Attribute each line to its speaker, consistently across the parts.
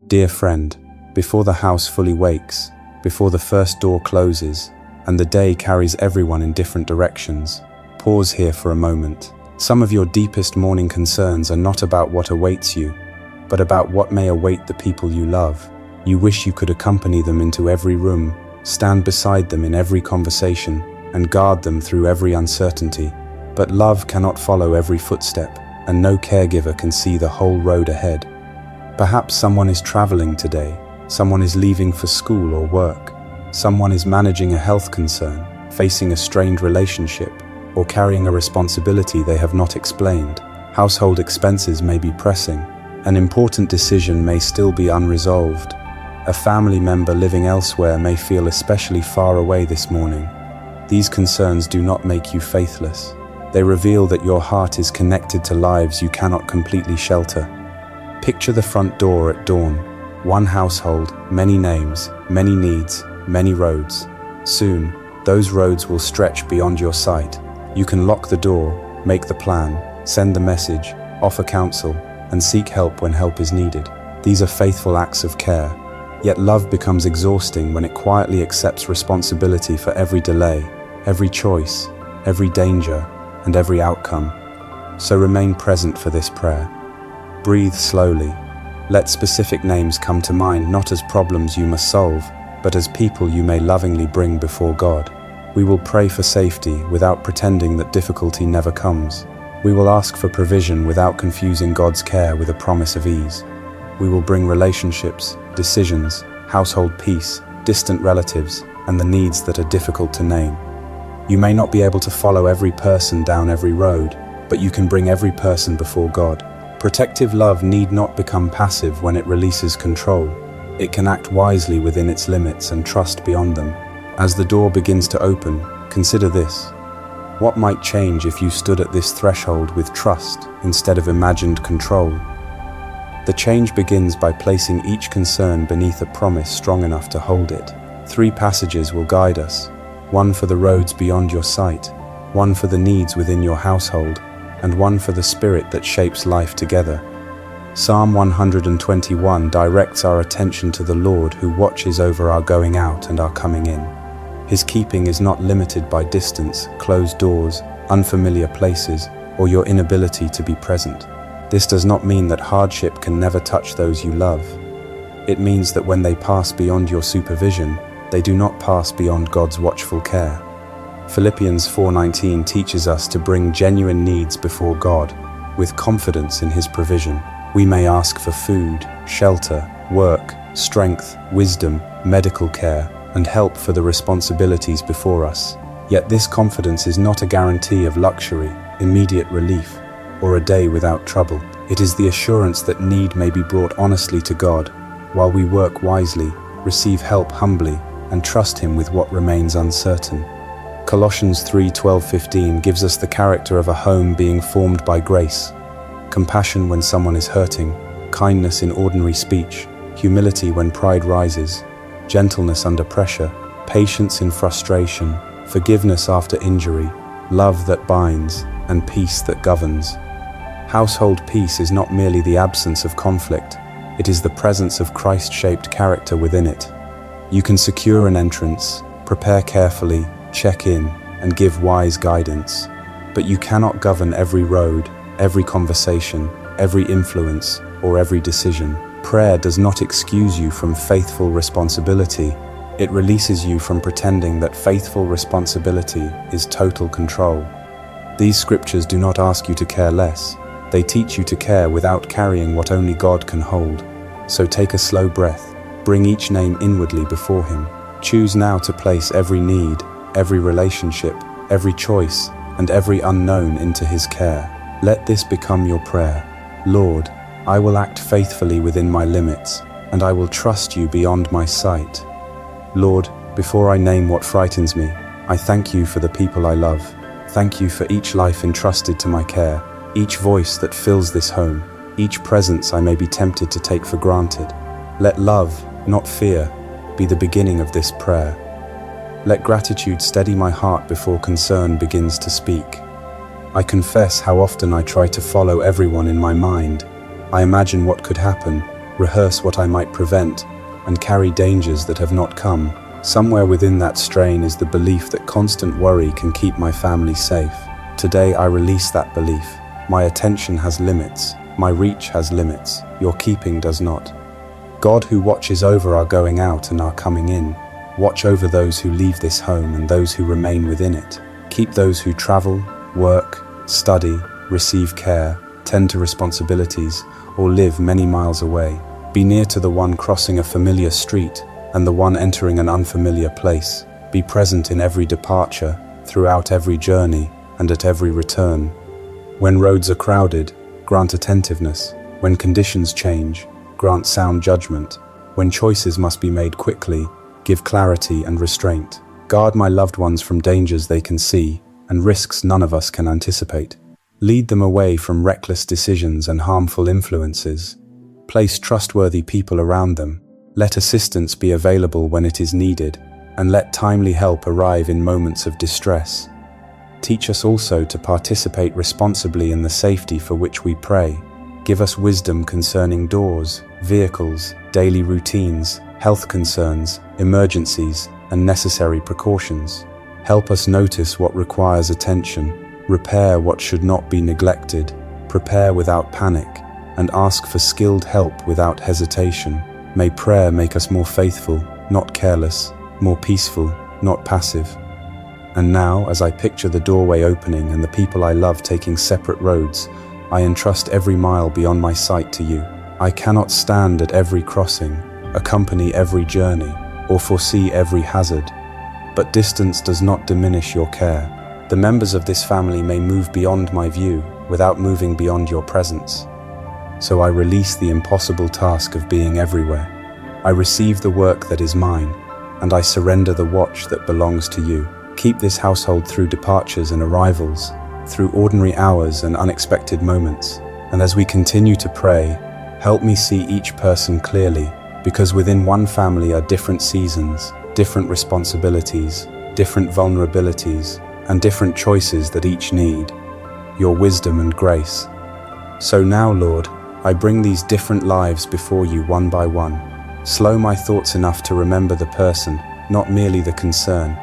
Speaker 1: Dear friend, before the house fully wakes, before the first door closes, and the day carries everyone in different directions, pause here for a moment. Some of your deepest morning concerns are not about what awaits you, but about what may await the people you love. You wish you could accompany them into every room, stand beside them in every conversation, and guard them through every uncertainty. But love cannot follow every footstep, and no caregiver can see the whole road ahead. Perhaps someone is traveling today, someone is leaving for school or work, someone is managing a health concern, facing a strained relationship, or carrying a responsibility they have not explained. Household expenses may be pressing. An important decision may still be unresolved. A family member living elsewhere may feel especially far away this morning. These concerns do not make you faithless. They reveal that your heart is connected to lives you cannot completely shelter. Picture the front door at dawn. One household, many names, many needs, many roads. Soon, those roads will stretch beyond your sight. You can lock the door, make the plan, send the message, offer counsel, and seek help when help is needed. These are faithful acts of care. Yet love becomes exhausting when it quietly accepts responsibility for every delay, every choice, every danger, and every outcome. So remain present for this prayer. Breathe slowly. Let specific names come to mind not as problems you must solve, but as people you may lovingly bring before God. We will pray for safety without pretending that difficulty never comes. We will ask for provision without confusing God's care with a promise of ease. We will bring relationships, decisions, household peace, distant relatives, and the needs that are difficult to name. You may not be able to follow every person down every road, but you can bring every person before God. Protective love need not become passive when it releases control. It can act wisely within its limits and trust beyond them. As the door begins to open, consider this. What might change if you stood at this threshold with trust instead of imagined control? The change begins by placing each concern beneath a promise strong enough to hold it. 3 passages will guide us. One for the roads beyond your sight, one for the needs within your household, and one for the spirit that shapes life together. Psalm 121 directs our attention to the Lord who watches over our going out and our coming in. His keeping is not limited by distance, closed doors, unfamiliar places, or your inability to be present. This does not mean that hardship can never touch those you love. It means that when they pass beyond your supervision, they do not pass beyond God's watchful care. Philippians 4:19 teaches us to bring genuine needs before God, with confidence in His provision. We may ask for food, shelter, work, strength, wisdom, medical care, and help for the responsibilities before us. Yet this confidence is not a guarantee of luxury, immediate relief, or a day without trouble. It is the assurance that need may be brought honestly to God, while we work wisely, receive help humbly, and trust Him with what remains uncertain. Colossians 3:12-15 gives us the character of a home being formed by grace. Compassion when someone is hurting, kindness in ordinary speech, humility when pride rises, gentleness under pressure, patience in frustration, forgiveness after injury, love that binds, and peace that governs. Household peace is not merely the absence of conflict, it is the presence of Christ-shaped character within it. You can secure an entrance, prepare carefully, check in, and give wise guidance, but you cannot govern every road, every conversation, every influence, or every decision. Prayer does not excuse you from faithful responsibility. It releases you from pretending that faithful responsibility is total control. These scriptures do not ask you to care less. They teach you to care without carrying what only God can hold. So take a slow breath. Bring each name inwardly before Him. Choose now to place every need, every relationship, every choice, and every unknown into His care. Let this become your prayer. Lord, I will act faithfully within my limits, and I will trust You beyond my sight. Lord, before I name what frightens me, I thank You for the people I love. Thank You for each life entrusted to my care, each voice that fills this home, each presence I may be tempted to take for granted. Let love, not fear, be the beginning of this prayer. Let gratitude steady my heart before concern begins to speak. I confess how often I try to follow everyone in my mind. I imagine what could happen, rehearse what I might prevent, and carry dangers that have not come. Somewhere within that strain is the belief that constant worry can keep my family safe. Today I release that belief. My attention has limits. My reach has limits. Your keeping does not. God, who watches over our going out and our coming in, watch over those who leave this home and those who remain within it. Keep those who travel, work, study, receive care, tend to responsibilities, or live many miles away. Be near to the one crossing a familiar street and the one entering an unfamiliar place. Be present in every departure, throughout every journey, and at every return. When roads are crowded, grant attentiveness. When conditions change, grant sound judgment. When choices must be made quickly, give clarity and restraint. Guard my loved ones from dangers they can see and risks none of us can anticipate. Lead them away from reckless decisions and harmful influences. Place trustworthy people around them. Let assistance be available when it is needed, and let timely help arrive in moments of distress. Teach us also to participate responsibly in the safety for which we pray. Give us wisdom concerning doors, vehicles, daily routines, health concerns, emergencies, and necessary precautions. Help us notice what requires attention, repair what should not be neglected, prepare without panic, and ask for skilled help without hesitation. May prayer make us more faithful, not careless, more peaceful, not passive. And now, as I picture the doorway opening and the people I love taking separate roads, I entrust every mile beyond my sight to you. I cannot stand at every crossing, accompany every journey, or foresee every hazard. But distance does not diminish your care. The members of this family may move beyond my view without moving beyond your presence. So I release the impossible task of being everywhere. I receive the work that is mine, and I surrender the watch that belongs to you. Keep this household through departures and arrivals, through ordinary hours and unexpected moments. And as we continue to pray, help me see each person clearly, because within one family are different seasons, different responsibilities, different vulnerabilities, and different choices that each need your wisdom and grace. So now, Lord, I bring these different lives before you one by one. Slow my thoughts enough to remember the person, not merely the concern.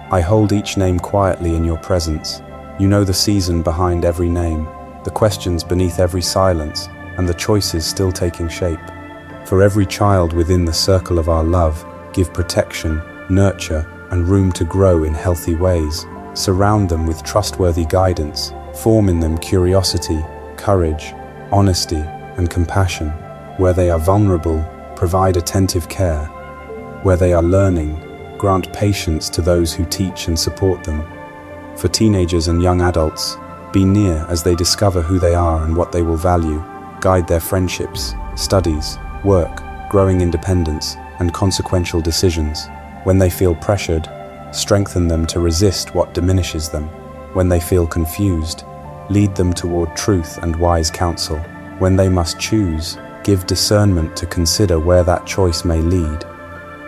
Speaker 1: I hold each name quietly in your presence. You know the season behind every name, the questions beneath every silence, and the choices still taking shape. For every child within the circle of our love, give protection, nurture, and room to grow in healthy ways. Surround them with trustworthy guidance. Form in them curiosity, courage, honesty, and compassion. Where they are vulnerable, provide attentive care. Where they are learning, grant patience to those who teach and support them. For teenagers and young adults, be near as they discover who they are and what they will value. Guide their friendships, studies, work, growing independence, and consequential decisions. When they feel pressured, strengthen them to resist what diminishes them. When they feel confused, lead them toward truth and wise counsel. When they must choose, give discernment to consider where that choice may lead.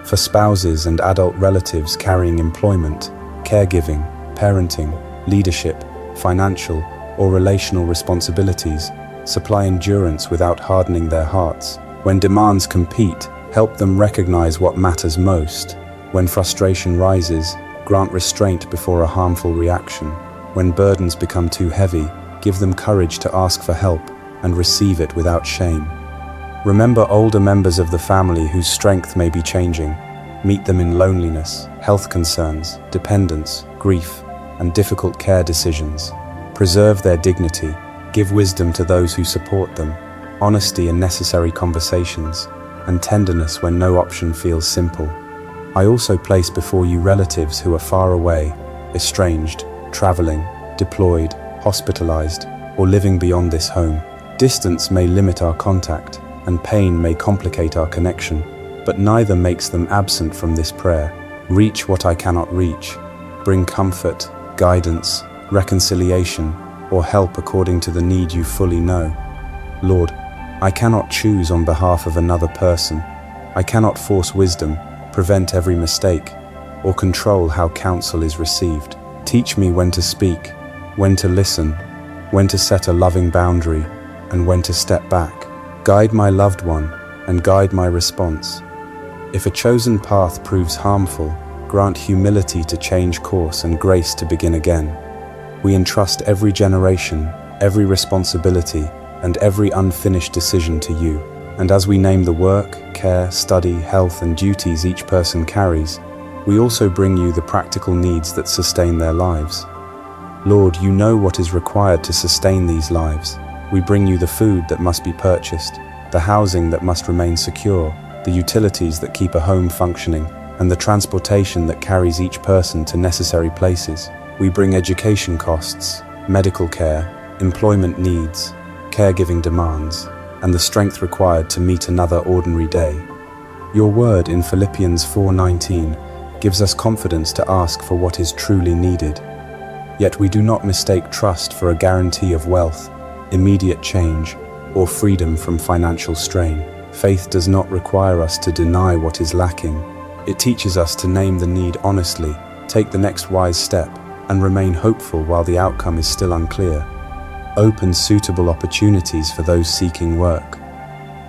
Speaker 1: For spouses and adult relatives carrying employment, caregiving, parenting, leadership, financial, or relational responsibilities, supply endurance without hardening their hearts. When demands compete, help them recognize what matters most. When frustration rises, grant restraint before a harmful reaction. When burdens become too heavy, give them courage to ask for help and receive it without shame. Remember older members of the family whose strength may be changing. Meet them in loneliness, health concerns, dependence, grief, and difficult care decisions. Preserve their dignity. Give wisdom to those who support them, honesty in necessary conversations, and tenderness when no option feels simple. I also place before you relatives who are far away, estranged, traveling, deployed, hospitalized, or living beyond this home. Distance may limit our contact, and pain may complicate our connection, but neither makes them absent from this prayer. Reach what I cannot reach. Bring comfort, guidance, reconciliation, or help according to the need you fully know. Lord, I cannot choose on behalf of another person. I cannot force wisdom, prevent every mistake, or control how counsel is received. Teach me when to speak, when to listen, when to set a loving boundary, and when to step back. Guide my loved one and guide my response. If a chosen path proves harmful, grant humility to change course and grace to begin again. We entrust every generation, every responsibility, and every unfinished decision to you. And as we name the work, care, study, health, and duties each person carries, we also bring you the practical needs that sustain their lives. Lord, you know what is required to sustain these lives. We bring you the food that must be purchased, the housing that must remain secure, the utilities that keep a home functioning, and the transportation that carries each person to necessary places. We bring education costs, medical care, employment needs, caregiving demands, and the strength required to meet another ordinary day. Your word in Philippians 4:19 gives us confidence to ask for what is truly needed. Yet we do not mistake trust for a guarantee of wealth, immediate change, or freedom from financial strain. Faith does not require us to deny what is lacking. It teaches us to name the need honestly, take the next wise step, and remain hopeful while the outcome is still unclear. Open suitable opportunities for those seeking work.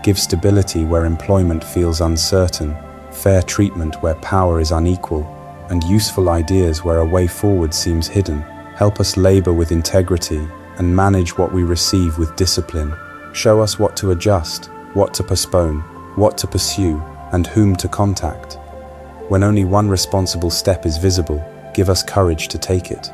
Speaker 1: Give stability where employment feels uncertain, fair treatment where power is unequal, and useful ideas where a way forward seems hidden. Help us labor with integrity and manage what we receive with discipline. Show us what to adjust, what to postpone, what to pursue, and whom to contact. When only one responsible step is visible, give us courage to take it.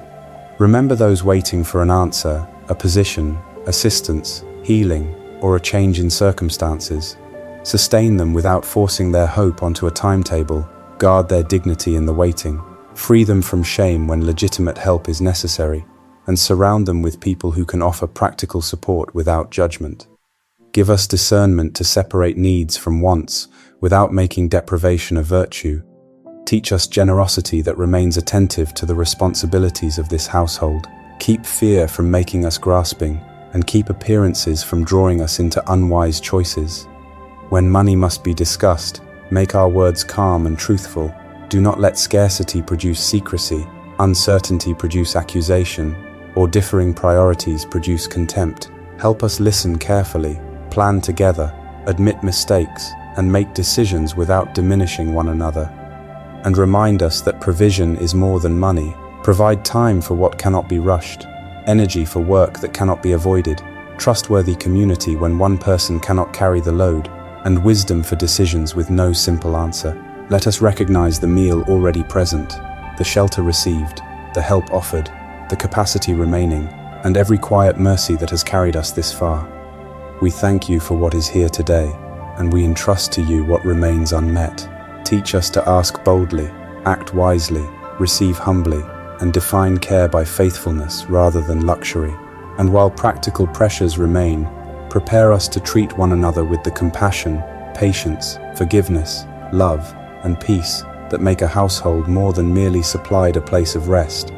Speaker 1: Remember those waiting for an answer, a position, assistance, healing, or a change in circumstances. Sustain them without forcing their hope onto a timetable. Guard their dignity in the waiting. Free them from shame when legitimate help is necessary, and surround them with people who can offer practical support without judgment. Give us discernment to separate needs from wants without making deprivation a virtue. Teach us generosity that remains attentive to the responsibilities of this household. Keep fear from making us grasping, and keep appearances from drawing us into unwise choices. When money must be discussed, make our words calm and truthful. Do not let scarcity produce secrecy, uncertainty produce accusation, or differing priorities produce contempt. Help us listen carefully, plan together, admit mistakes, and make decisions without diminishing one another. And remind us that provision is more than money. Provide time for what cannot be rushed, energy for work that cannot be avoided, trustworthy community when one person cannot carry the load, and wisdom for decisions with no simple answer. Let us recognize the meal already present, the shelter received, the help offered, the capacity remaining, and every quiet mercy that has carried us this far. We thank you for what is here today, and we entrust to you what remains unmet. Teach us to ask boldly, act wisely, receive humbly, and define care by faithfulness rather than luxury. And while practical pressures remain, prepare us to treat one another with the compassion, patience, forgiveness, love, and peace that make a household more than merely supplied a place of rest.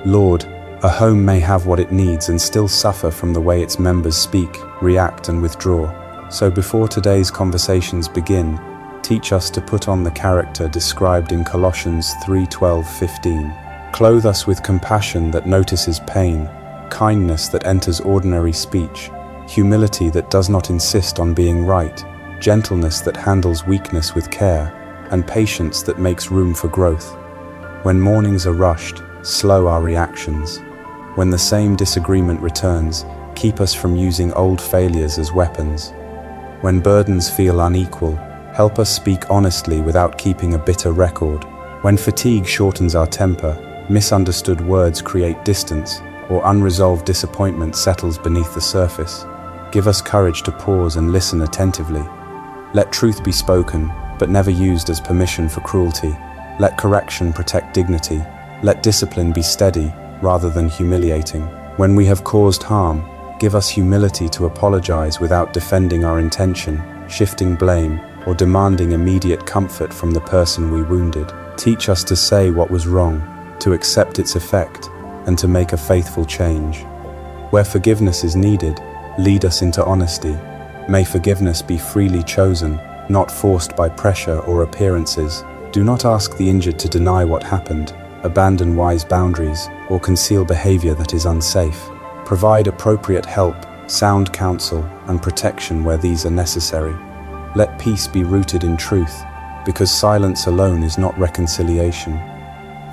Speaker 1: Lord, a home may have what it needs and still suffer from the way its members speak, react, and withdraw. So before today's conversations begin, teach us to put on the character described in Colossians 3:12-15. Clothe us with compassion that notices pain, kindness that enters ordinary speech, humility that does not insist on being right, gentleness that handles weakness with care, and patience that makes room for growth. When mornings are rushed, slow our reactions. When the same disagreement returns, keep us from using old failures as weapons. When burdens feel unequal, help us speak honestly without keeping a bitter record. When fatigue shortens our temper, misunderstood words create distance, or unresolved disappointment settles beneath the surface. Give us courage to pause and listen attentively. Let truth be spoken, but never used as permission for cruelty. Let correction protect dignity. Let discipline be steady, rather than humiliating. When we have caused harm, give us humility to apologize without defending our intention, shifting blame, or demanding immediate comfort from the person we wounded. Teach us to say what was wrong, to accept its effect, and to make a faithful change. Where forgiveness is needed, lead us into honesty. May forgiveness be freely chosen, not forced by pressure or appearances. Do not ask the injured to deny what happened, abandon wise boundaries, or conceal behavior that is unsafe. Provide appropriate help, sound counsel, and protection where these are necessary. Let peace be rooted in truth, because silence alone is not reconciliation.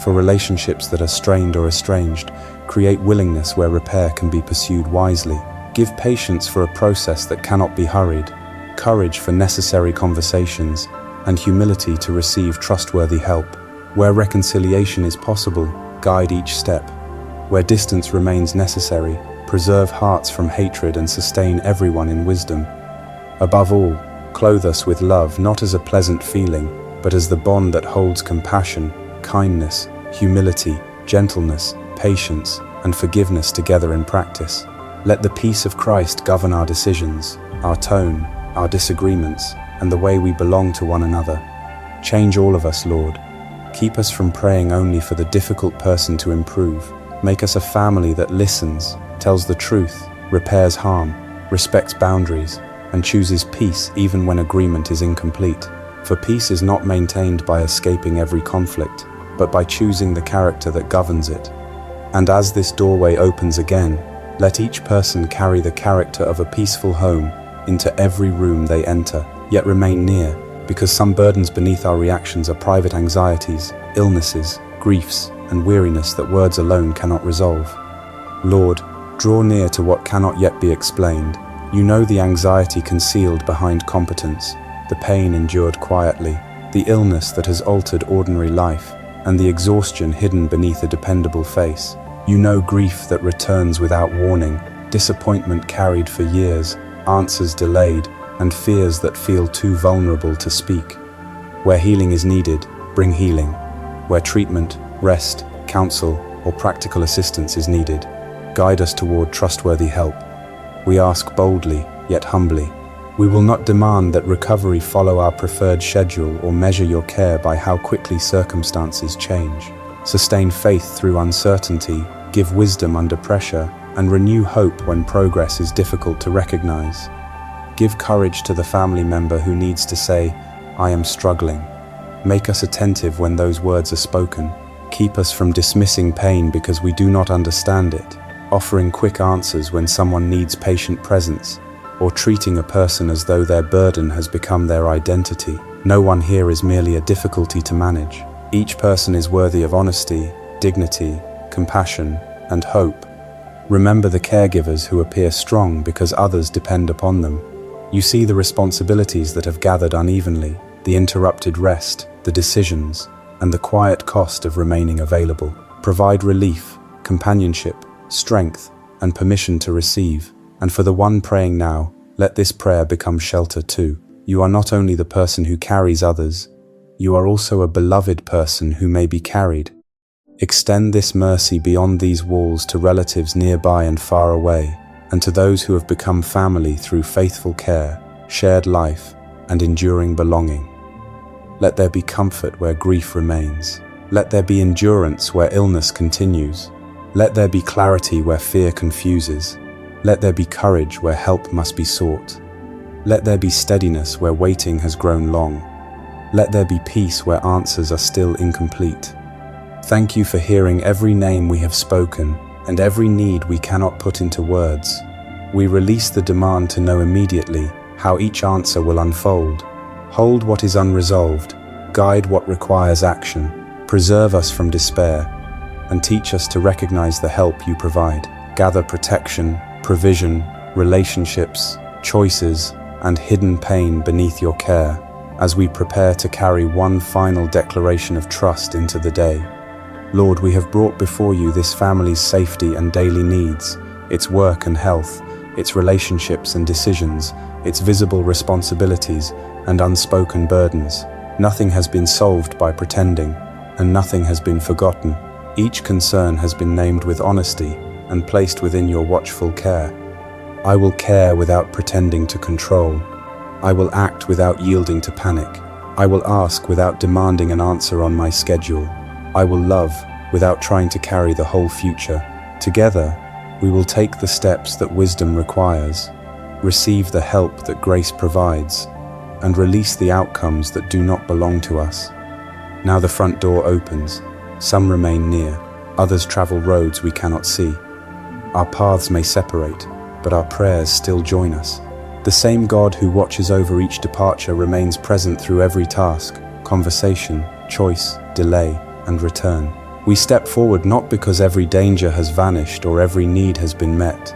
Speaker 1: For relationships that are strained or estranged, create willingness where repair can be pursued wisely. Give patience for a process that cannot be hurried, courage for necessary conversations, and humility to receive trustworthy help. Where reconciliation is possible, guide each step. Where distance remains necessary, preserve hearts from hatred and sustain everyone in wisdom. Above all, clothe us with love, not as a pleasant feeling, but as the bond that holds compassion, kindness, humility, gentleness, patience, and forgiveness together in practice. Let the peace of Christ govern our decisions, our tone, our disagreements, and the way we belong to one another. Change all of us, Lord. Keep us from praying only for the difficult person to improve. Make us a family that listens, tells the truth, repairs harm, respects boundaries, and chooses peace even when agreement is incomplete. For peace is not maintained by escaping every conflict, but by choosing the character that governs it. And as this doorway opens again, let each person carry the character of a peaceful home into every room they enter, yet remain near, because some burdens beneath our reactions are private anxieties, illnesses, griefs, and weariness that words alone cannot resolve. Lord, draw near to what cannot yet be explained. You know the anxiety concealed behind competence, the pain endured quietly, the illness that has altered ordinary life, and the exhaustion hidden beneath a dependable face. You know grief that returns without warning, disappointment carried for years, answers delayed, and fears that feel too vulnerable to speak. Where healing is needed, bring healing. Where treatment, rest, counsel, or practical assistance is needed, guide us toward trustworthy help. We ask boldly, yet humbly. We will not demand that recovery follow our preferred schedule or measure your care by how quickly circumstances change. Sustain faith through uncertainty, give wisdom under pressure, and renew hope when progress is difficult to recognize. Give courage to the family member who needs to say, "I am struggling." Make us attentive when those words are spoken. Keep us from dismissing pain because we do not understand it, offering quick answers when someone needs patient presence, or treating a person as though their burden has become their identity. No one here is merely a difficulty to manage. Each person is worthy of honesty, dignity, compassion, and hope. Remember the caregivers who appear strong because others depend upon them. You see the responsibilities that have gathered unevenly, the interrupted rest, the decisions, and the quiet cost of remaining available. Provide relief, companionship, strength, and permission to receive. And for the one praying now, let this prayer become shelter too. You are not only the person who carries others, you are also a beloved person who may be carried. Extend this mercy beyond these walls to relatives nearby and far away, and to those who have become family through faithful care, shared life, and enduring belonging. Let there be comfort where grief remains. Let there be endurance where illness continues. Let there be clarity where fear confuses. Let there be courage where help must be sought. Let there be steadiness where waiting has grown long. Let there be peace where answers are still incomplete. Thank you for hearing every name we have spoken and every need we cannot put into words. We release the demand to know immediately how each answer will unfold. Hold what is unresolved, guide what requires action, preserve us from despair, and teach us to recognize the help you provide. Gather protection, provision, relationships, choices, and hidden pain beneath your care as we prepare to carry one final declaration of trust into the day. Lord, we have brought before you this family's safety and daily needs, its work and health, its relationships and decisions, its visible responsibilities and unspoken burdens. Nothing has been solved by pretending, and nothing has been forgotten. Each concern has been named with honesty and placed within your watchful care. I will care without pretending to control. I will act without yielding to panic. I will ask without demanding an answer on my schedule. I will love without trying to carry the whole future. Together, we will take the steps that wisdom requires, receive the help that grace provides, and release the outcomes that do not belong to us. Now the front door opens. Some remain near, others travel roads we cannot see. Our paths may separate, but our prayers still join us. The same God who watches over each departure remains present through every task, conversation, choice, delay, and return. We step forward not because every danger has vanished or every need has been met,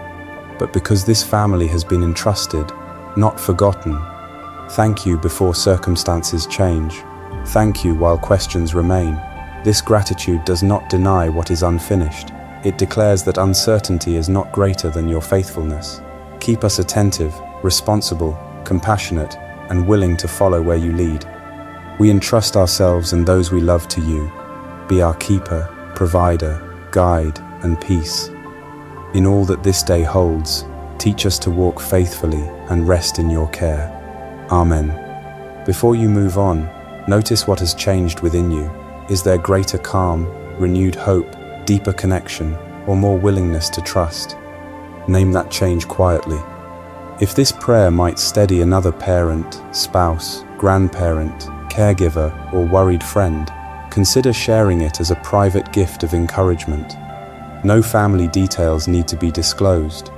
Speaker 1: but because this family has been entrusted, not forgotten. Thank you before circumstances change. Thank you while questions remain. This gratitude does not deny what is unfinished. It declares that uncertainty is not greater than your faithfulness. Keep us attentive, responsible, compassionate, and willing to follow where you lead. We entrust ourselves and those we love to you. Be our keeper, provider, guide, and peace. In all that this day holds, teach us to walk faithfully and rest in your care. Amen. Before you move on, notice what has changed within you. Is there greater calm, renewed hope, deeper connection, or more willingness to trust? Name that change quietly. If this prayer might steady another parent, spouse, grandparent, caregiver, or worried friend, consider sharing it as a private gift of encouragement. No family details need to be disclosed.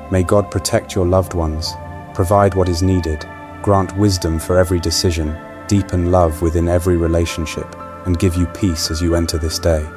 Speaker 1: May God protect your loved ones, provide what is needed, grant wisdom for every decision, deepen love within every relationship, and give you peace as you enter this day.